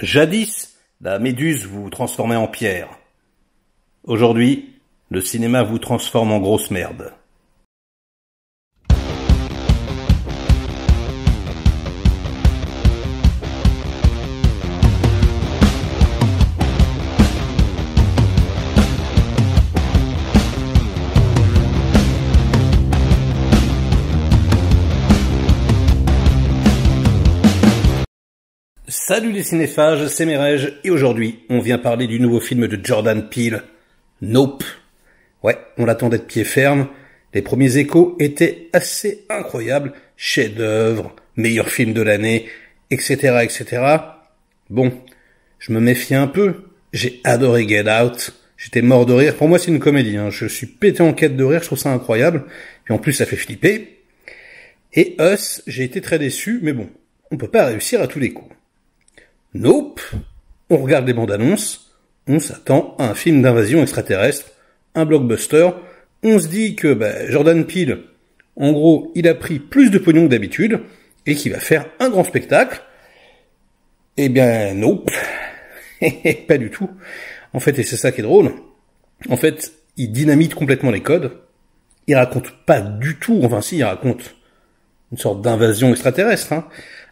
Jadis, la méduse vous transformait en pierre. Aujourd'hui, le cinéma vous transforme en grosse merde. Salut les cinéphages, c'est Merej, et aujourd'hui, on vient parler du nouveau film de Jordan Peele, Nope. Ouais, on l'attendait de pied ferme, les premiers échos étaient assez incroyables, chef-d'œuvre, meilleur film de l'année, etc., etc. Bon, je me méfiais un peu, j'ai adoré Get Out, j'étais mort de rire, pour moi c'est une comédie, je suis pété en quête de rire, je trouve ça incroyable, et en plus ça fait flipper. Et Us, j'ai été très déçu, mais bon, on peut pas réussir à tous les coups. Nope, on regarde les bandes annonces, on s'attend à un film d'invasion extraterrestre, un blockbuster, on se dit que Jordan Peele, en gros, il a pris plus de pognon que d'habitude, et qu'il va faire un grand spectacle. Eh bien, nope, pas du tout. En fait, et c'est ça qui est drôle, en fait, il dynamite complètement les codes, il raconte pas du tout, enfin si, il raconte une sorte d'invasion extraterrestre.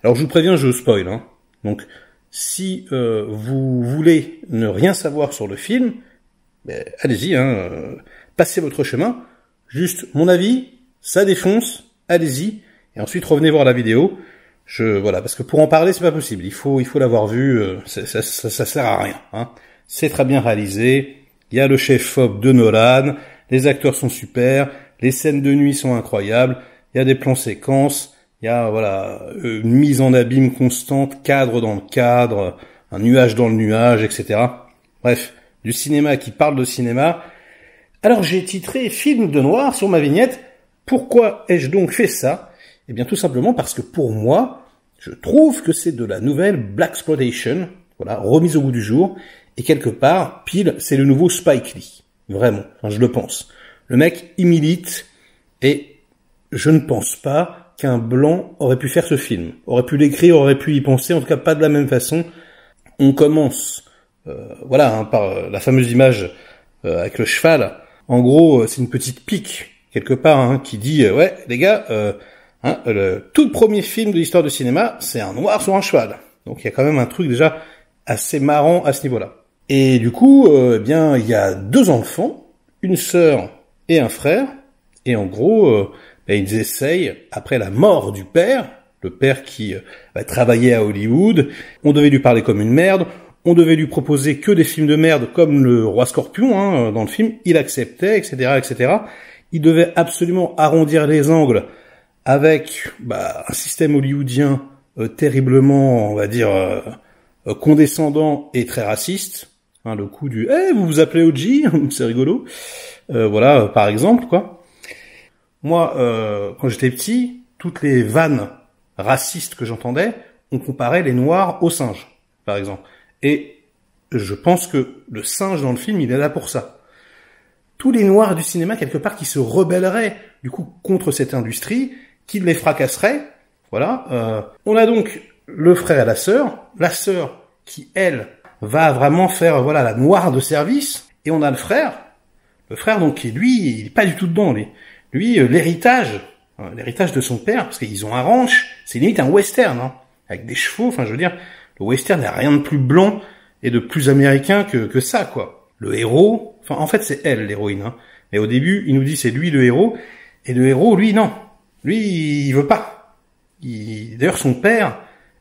Alors je vous préviens, je spoil, donc... Si vous voulez ne rien savoir sur le film, allez-y, passez votre chemin. Juste, mon avis, ça défonce, allez-y, et ensuite revenez voir la vidéo. Voilà, parce que pour en parler, c'est pas possible. Il faut l'avoir vu. Ça sert à rien. C'est très bien réalisé. Il y a le chef-op de Nolan. Les acteurs sont super. Les scènes de nuit sont incroyables. Il y a des plans séquences. Il y a une mise en abîme constante, cadre dans le cadre, un nuage dans le nuage, etc. Bref, du cinéma qui parle de cinéma. Alors j'ai titré film de noir sur ma vignette. Pourquoi ai-je donc fait ça? Eh bien tout simplement parce que pour moi, je trouve que c'est de la nouvelle blaxploitation, remise au goût du jour. Et quelque part, Peele, c'est le nouveau Spike Lee. Vraiment, je le pense. Le mec, il milite et je ne pense pas qu'un blanc aurait pu faire ce film, aurait pu l'écrire, aurait pu y penser, en tout cas pas de la même façon. On commence, par la fameuse image avec le cheval. En gros, c'est une petite pique quelque part qui dit ouais les gars, le tout premier film de l'histoire du cinéma, c'est un noir sur un cheval. Donc il y a quand même un truc déjà assez marrant à ce niveau-là. Et du coup, il y a deux enfants, une sœur et un frère, et en gros. Ils essayent, après la mort du père, le père qui travaillait à Hollywood, on devait lui parler comme une merde, on devait lui proposer que des films de merde comme le Roi Scorpion dans le film, il acceptait, etc., etc. Il devait absolument arrondir les angles avec un système hollywoodien terriblement, on va dire, condescendant et très raciste. Le coup du « vous vous appelez OG ?» c'est rigolo. Par exemple, quoi. Moi, quand j'étais petit, toutes les vannes racistes que j'entendais, on comparait les noirs aux singes, par exemple. Et je pense que le singe dans le film, il est là pour ça. Tous les noirs du cinéma, quelque part, qui se rebelleraient, du coup, contre cette industrie, qui les fracasserait. On a donc le frère et la sœur qui, elle, va vraiment faire, la noire de service. Et on a le frère donc, qui, lui, il est pas du tout dedans, Lui, l'héritage de son père, parce qu'ils ont un ranch, c'est limite un western, avec des chevaux, le western n'a rien de plus blanc et de plus américain que ça, quoi. Le héros, en fait, c'est elle, l'héroïne, mais au début, il nous dit c'est lui le héros, et le héros, lui, non. Lui, il veut pas. D'ailleurs, son père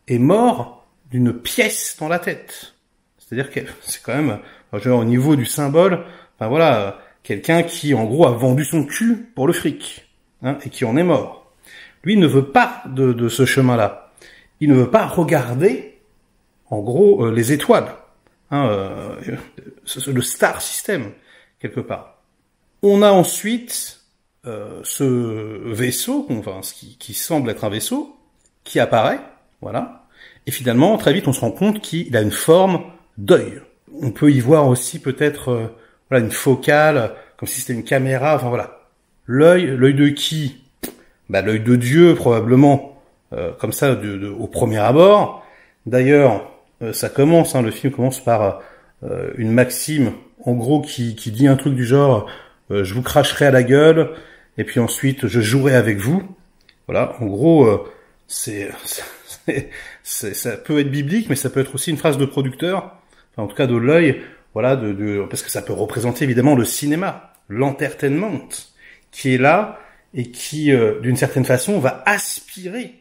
est mort d'une pièce dans la tête. C'est-à-dire que c'est quand même, au niveau du symbole, quelqu'un qui, en gros, a vendu son cul pour le fric, et qui en est mort. Lui, il ne veut pas de ce chemin-là. Il ne veut pas regarder, en gros, les étoiles, le star system, quelque part. On a ensuite ce vaisseau, qui semble être un vaisseau, qui apparaît, et finalement, très vite, on se rend compte qu'il a une forme d'œil. On peut y voir aussi peut-être... une focale, comme si c'était une caméra, L'œil de qui? L'œil de Dieu, probablement, comme ça, au premier abord. D'ailleurs, ça commence, hein, le film commence par une maxime, en gros, qui dit un truc du genre je vous cracherai à la gueule, et puis ensuite je jouerai avec vous. Voilà, en gros, ça peut être biblique, mais ça peut être aussi une phrase de producteur, enfin, en tout cas de l'œil, voilà, parce que ça peut représenter évidemment le cinéma, l'entertainment, qui est là et qui, d'une certaine façon, va aspirer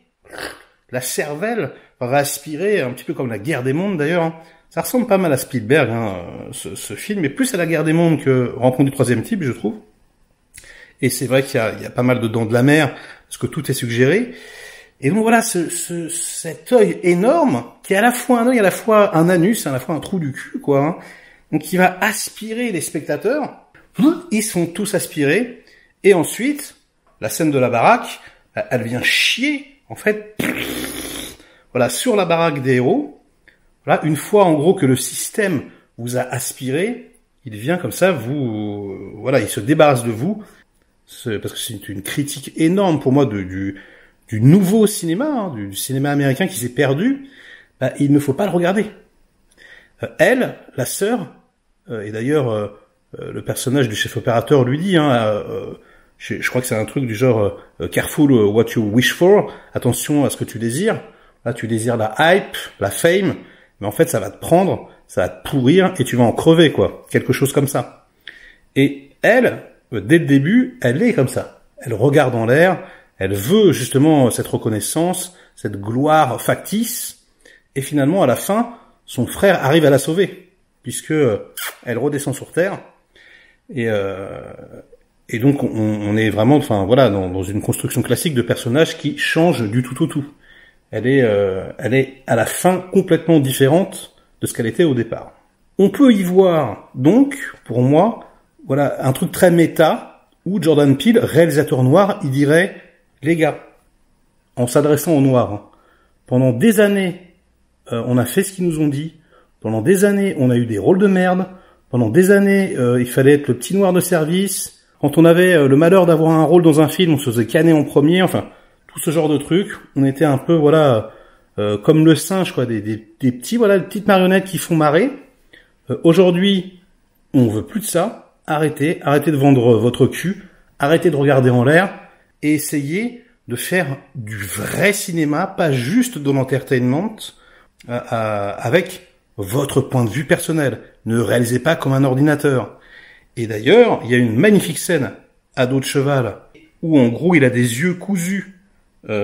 la cervelle, va aspirer un petit peu comme la Guerre des mondes d'ailleurs. Hein. Ça ressemble pas mal à Spielberg, hein, ce film, mais plus à la Guerre des mondes que Rencontre du troisième type, je trouve. Et c'est vrai qu'il y a pas mal de dents de la mer, parce que tout est suggéré. Et donc voilà, cet œil énorme, qui est à la fois un œil, à la fois un anus, à la fois un trou du cul, quoi. Hein. Donc qui va aspirer les spectateurs. Ils sont tous aspirés. Et ensuite, la scène de la baraque, elle vient chier, en fait, voilà, sur la baraque des héros. Voilà, une fois en gros que le système vous a aspiré, il vient comme ça, voilà, il se débarrasse de vous, parce que c'est une critique énorme pour moi du nouveau cinéma, hein, du cinéma américain qui s'est perdu. Il ne faut pas le regarder. Elle, la sœur, et d'ailleurs le personnage du chef opérateur lui dit, hein, je crois que c'est un truc du genre careful what you wish for, attention à ce que tu désires. Là, tu désires la hype, la fame. Mais en fait, ça va te prendre, ça va te pourrir, et tu vas en crever, quoi. Quelque chose comme ça. Et elle, dès le début, elle est comme ça. Elle regarde en l'air, elle veut justement cette reconnaissance, cette gloire factice, et finalement, à la fin, son frère arrive à la sauver, puisque elle redescend sur Terre, et donc on est vraiment, enfin voilà, dans une construction classique de personnages qui change du tout au tout. Elle est à la fin complètement différente de ce qu'elle était au départ. On peut y voir donc, pour moi, voilà, un truc très méta où Jordan Peele, réalisateur noir, il dirait les gars, en s'adressant aux noirs, hein, pendant des années, on a fait ce qu'ils nous ont dit. Pendant des années, on a eu des rôles de merde. Pendant des années, il fallait être le petit noir de service. Quand on avait le malheur d'avoir un rôle dans un film, on se faisait canner en premier. Enfin. Tout ce genre de trucs, on était un peu, voilà, comme le singe, quoi, des petits, voilà, des petites marionnettes qui font marrer. Aujourd'hui, on veut plus de ça. Arrêtez de vendre votre cul, arrêtez de regarder en l'air et essayez de faire du vrai cinéma, pas juste de l'entertainment, avec votre point de vue personnel. Ne réalisez pas comme un ordinateur. Et d'ailleurs, il y a une magnifique scène à dos de cheval où en gros il a des yeux cousus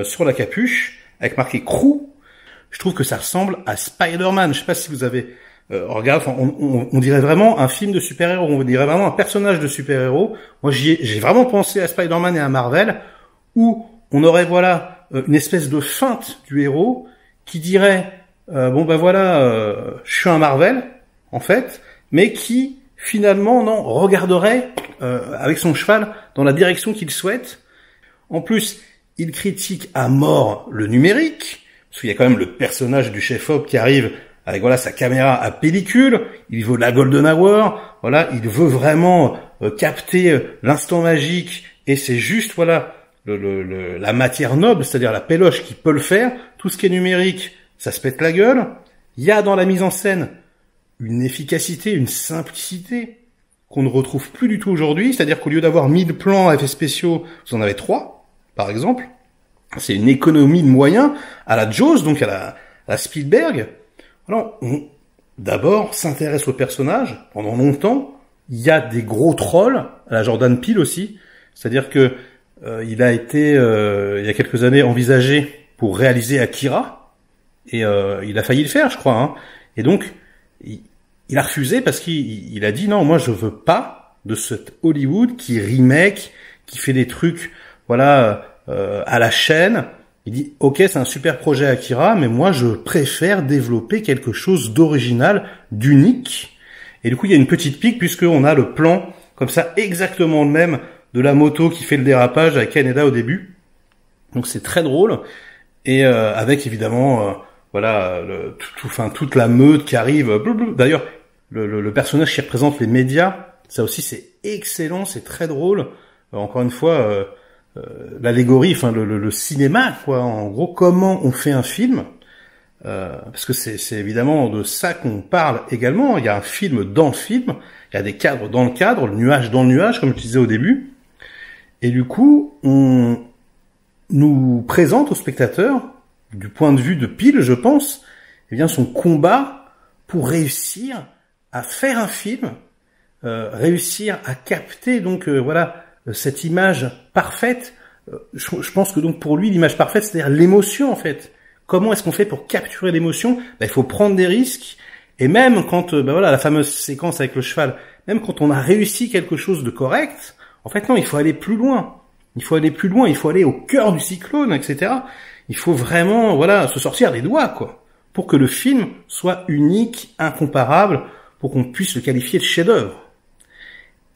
sur la capuche, avec marqué Crew. Je trouve que ça ressemble à Spider-Man. Je sais pas si vous avez regardé, enfin, on dirait vraiment un film de super-héros, on dirait vraiment un personnage de super-héros. Moi, j'ai vraiment pensé à Spider-Man et à Marvel, où on aurait, voilà, une espèce de feinte du héros qui dirait, bon ben voilà, je suis un Marvel, en fait, mais qui, finalement, non, regarderait avec son cheval dans la direction qu'il souhaite. En plus, il critique à mort le numérique, parce qu'il y a quand même le personnage du chef-op qui arrive avec voilà sa caméra à pellicule, il veut la golden hour, voilà, il veut vraiment capter l'instant magique, et c'est juste voilà la matière noble, c'est-à-dire la péloche qui peut le faire. Tout ce qui est numérique, ça se pète la gueule. Il y a dans la mise en scène une efficacité, une simplicité qu'on ne retrouve plus du tout aujourd'hui, c'est-à-dire qu'au lieu d'avoir 1000 plans à effets spéciaux, vous en avez 3. Par exemple, c'est une économie de moyens à la Jaws, donc à la Spielberg. Alors, on d'abord s'intéresse au personnage pendant longtemps. Il y a des gros trolls à la Jordan Peele aussi, c'est-à-dire que il a été il y a quelques années envisagé pour réaliser Akira et il a failli le faire, je crois. Hein. Et donc il a refusé parce qu'il a dit non, moi je veux pas de cet Hollywood qui remake, qui fait des trucs voilà à la chaîne. Il dit ok, c'est un super projet Akira, mais moi je préfère développer quelque chose d'original, d'unique. Et du coup il y a une petite pique puisqu'on a le plan comme ça exactement le même de la moto qui fait le dérapage avec Kaneda au début. Donc c'est très drôle et avec évidemment voilà toute la meute qui arrive. D'ailleurs le personnage qui représente les médias, ça aussi c'est excellent, c'est très drôle. Encore une fois l'allégorie, enfin le cinéma quoi. En gros, comment on fait un film parce que c'est évidemment de ça qu'on parle également. Il y a un film dans le film, il y a des cadres dans le cadre, le nuage dans le nuage, comme je disais au début. Et du coup, on nous présente au spectateur, du point de vue de Peele, je pense, eh bien son combat pour réussir à faire un film, réussir à capter donc voilà cette image parfaite. Je pense que donc pour lui l'image parfaite, c'est-à-dire l'émotion en fait. Comment est-ce qu'on fait pour capturer l'émotion? Il faut prendre des risques. Et même quand voilà la fameuse séquence avec le cheval, même quand on a réussi quelque chose de correct, en fait non, il faut aller plus loin. Il faut aller plus loin, il faut aller au cœur du cyclone, etc. Il faut vraiment voilà se sortir des doigts quoi, pour que le film soit unique, incomparable, pour qu'on puisse le qualifier de chef-d'œuvre.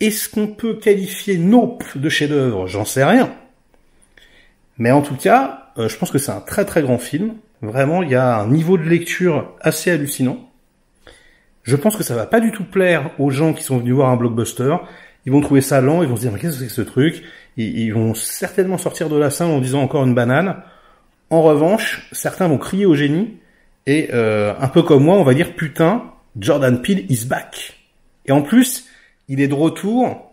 Est-ce qu'on peut qualifier Nope de chef-d'œuvre? J'en sais rien. Mais en tout cas, je pense que c'est un très très grand film. Vraiment, il y a un niveau de lecture assez hallucinant. Je pense que ça va pas du tout plaire aux gens qui sont venus voir un blockbuster. Ils vont trouver ça lent, ils vont se dire mais qu'est-ce que c'est que ce truc? Ils vont certainement sortir de la salle en disant encore une banane. En revanche, certains vont crier au génie et un peu comme moi, on va dire putain, Jordan Peele is back. Et en plus, il est de retour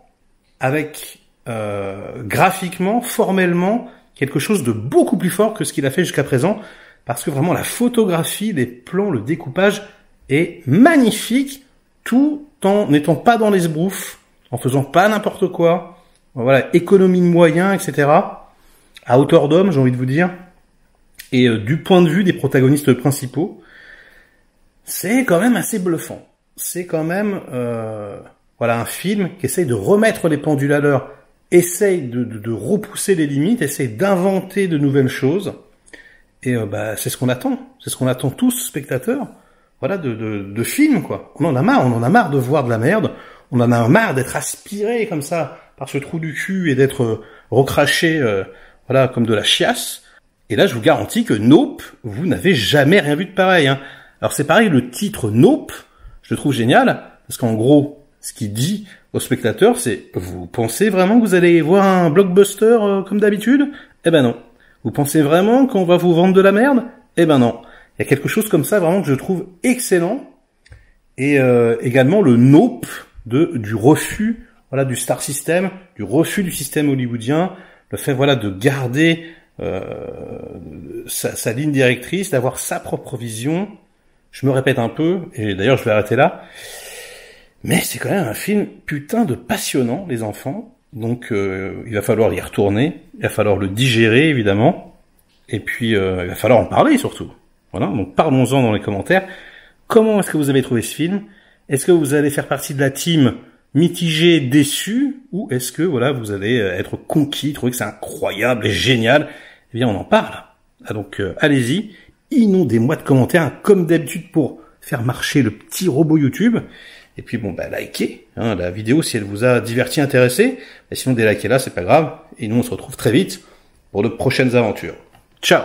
avec graphiquement, formellement, quelque chose de beaucoup plus fort que ce qu'il a fait jusqu'à présent, parce que vraiment la photographie, les plans, le découpage est magnifique, tout en n'étant pas dans les esbroufs, en faisant pas n'importe quoi, voilà, économie de moyens, etc. À hauteur d'homme, j'ai envie de vous dire. Et du point de vue des protagonistes principaux, c'est quand même assez bluffant. C'est quand même voilà un film qui essaye de remettre les pendules à l'heure, essaye de repousser les limites, essaye d'inventer de nouvelles choses. Et c'est ce qu'on attend. C'est ce qu'on attend tous, spectateurs. Voilà, de films, quoi. On en a marre de voir de la merde. On en a marre d'être aspiré comme ça par ce trou du cul et d'être recraché, voilà, comme de la chiasse. Et là, je vous garantis que Nope, vous n'avez jamais rien vu de pareil. Hein. Alors c'est pareil, le titre Nope, je le trouve génial, parce qu'en gros, ce qu'il dit aux spectateurs, c'est « Vous pensez vraiment que vous allez voir un blockbuster comme d'habitude ? Eh ben non. Vous pensez vraiment qu'on va vous vendre de la merde ? Eh ben non. » Il y a quelque chose comme ça vraiment que je trouve excellent. Et également le Nope du refus voilà du star system, du refus du système hollywoodien, le fait voilà de garder sa ligne directrice, d'avoir sa propre vision. Je me répète un peu, et d'ailleurs je vais arrêter là. Mais c'est quand même un film putain de passionnant, les enfants. Donc il va falloir y retourner, il va falloir le digérer évidemment, et puis il va falloir en parler surtout. Voilà, donc parlons-en dans les commentaires. Comment est-ce que vous avez trouvé ce film? Est-ce que vous allez faire partie de la team mitigée, déçue, ou est-ce que voilà vous allez être conquis, trouver que c'est incroyable et génial? Eh bien on en parle. Ah, donc allez-y, inondez-moi de commentaires comme d'habitude pour faire marcher le petit robot YouTube. Et puis bon likez la vidéo si elle vous a diverti, intéressé. Et sinon délikez-la, c'est pas grave. Et nous on se retrouve très vite pour de prochaines aventures. Ciao.